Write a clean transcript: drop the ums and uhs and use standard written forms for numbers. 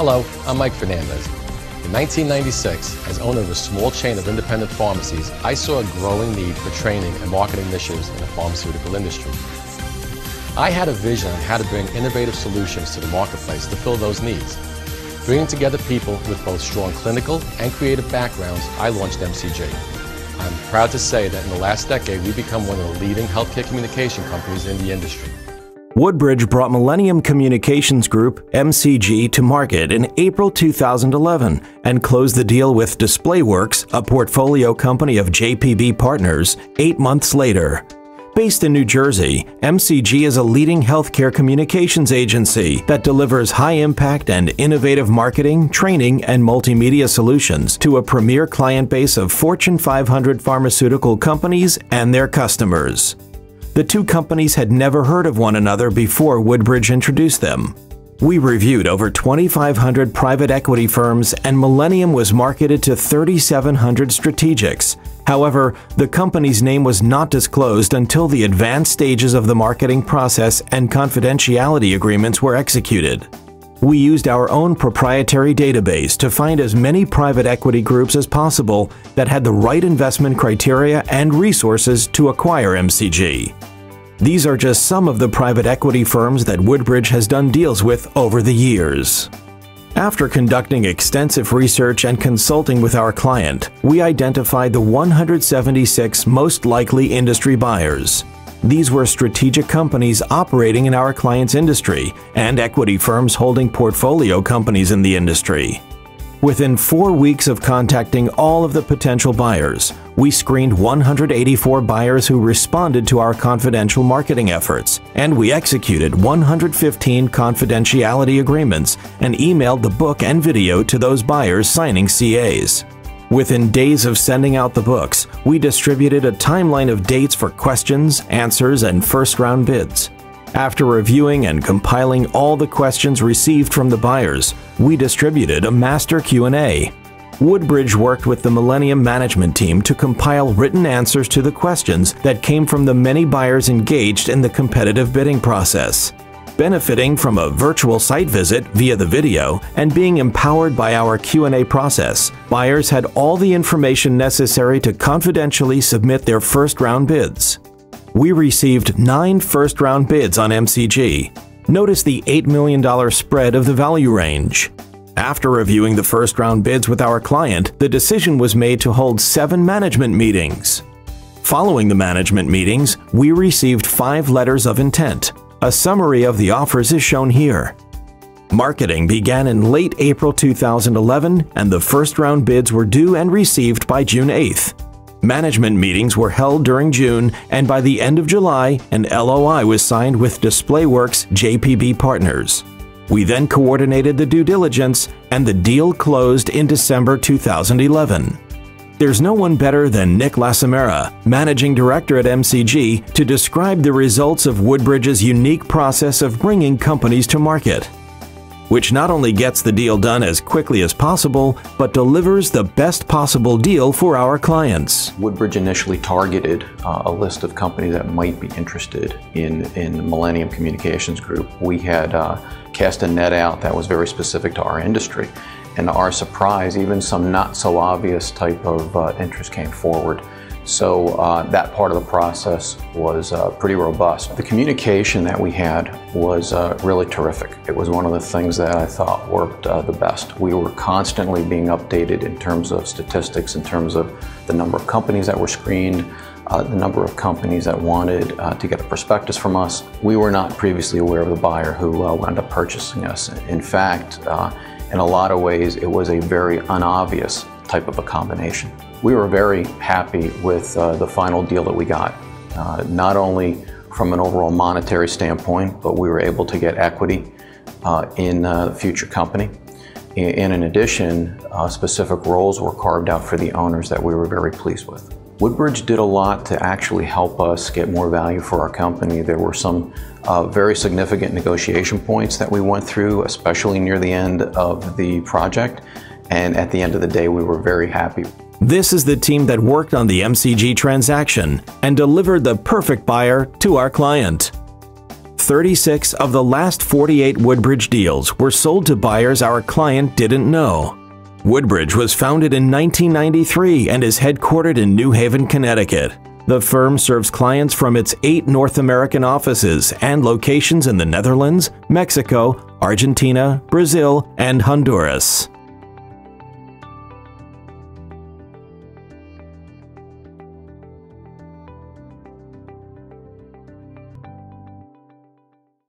Hello, I'm Mike Fernandez. In 1996, as owner of a small chain of independent pharmacies, I saw a growing need for training and marketing initiatives in the pharmaceutical industry. I had a vision on how to bring innovative solutions to the marketplace to fill those needs. Bringing together people with both strong clinical and creative backgrounds, I launched MCG. I'm proud to say that in the last decade, we've become one of the leading healthcare communication companies in the industry. Woodbridge brought Millennium Communications Group, MCG, to market in April 2011 and closed the deal with DisplayWorks, a portfolio company of JPB Partners, 8 months later. Based in New Jersey, MCG is a leading healthcare communications agency that delivers high-impact and innovative marketing, training, and multimedia solutions to a premier client base of Fortune 500 pharmaceutical companies and their customers. The two companies had never heard of one another before Woodbridge introduced them. We reviewed over 2,500 private equity firms, and Millennium was marketed to 3,700 strategics. However, the company's name was not disclosed until the advanced stages of the marketing process and confidentiality agreements were executed. We used our own proprietary database to find as many private equity groups as possible that had the right investment criteria and resources to acquire MCG. These are just some of the private equity firms that Woodbridge has done deals with over the years. After conducting extensive research and consulting with our client, we identified the 176 most likely industry buyers. These were strategic companies operating in our client's industry and equity firms holding portfolio companies in the industry. Within 4 weeks of contacting all of the potential buyers, we screened 184 buyers who responded to our confidential marketing efforts, and we executed 115 confidentiality agreements and emailed the book and video to those buyers signing CAs. Within days of sending out the books, we distributed a timeline of dates for questions, answers, and first-round bids. After reviewing and compiling all the questions received from the buyers, we distributed a master Q&A. Woodbridge worked with the Millennium management team to compile written answers to the questions that came from the many buyers engaged in the competitive bidding process. Benefiting from a virtual site visit via the video and being empowered by our Q&A process, buyers had all the information necessary to confidentially submit their first-round bids. We received 9 first-round bids on MCG. Notice the $8 million spread of the value range. After reviewing the first-round bids with our client, the decision was made to hold 7 management meetings. Following the management meetings, we received 5 letters of intent. A summary of the offers is shown here. Marketing began in late April 2011, and the first-round bids were due and received by June 8th. Management meetings were held during June, and by the end of July, an LOI was signed with DisplayWorks JPB Partners. We then coordinated the due diligence, and the deal closed in December 2011. There's no one better than Nick Lasamera, Managing Director at MCG, to describe the results of Woodbridge's unique process of bringing companies to market, which not only gets the deal done as quickly as possible, but delivers the best possible deal for our clients. Woodbridge initially targeted a list of companies that might be interested in Millennium Communications Group. We had cast a net out that was very specific to our industry. And to our surprise, even some not so obvious type of interest came forward. So that part of the process was pretty robust. The communication that we had was really terrific. It was one of the things that I thought worked the best. We were constantly being updated in terms of statistics, in terms of the number of companies that were screened, the number of companies that wanted to get a prospectus from us. We were not previously aware of the buyer who wound up purchasing us. In fact, in a lot of ways, it was a very unobvious type of a combination. We were very happy with the final deal that we got, not only from an overall monetary standpoint, but we were able to get equity in the future company. And in addition, specific roles were carved out for the owners that we were very pleased with. Woodbridge did a lot to actually help us get more value for our company. There were some very significant negotiation points that we went through, especially near the end of the project. And at the end of the day, we were very happy. This is the team that worked on the MCG transaction and delivered the perfect buyer to our client. 36 of the last 48 Woodbridge deals were sold to buyers our client didn't know. Woodbridge was founded in 1993 and is headquartered in New Haven, Connecticut. The firm serves clients from its 8 North American offices and locations in the Netherlands, Mexico, Argentina, Brazil, and Honduras.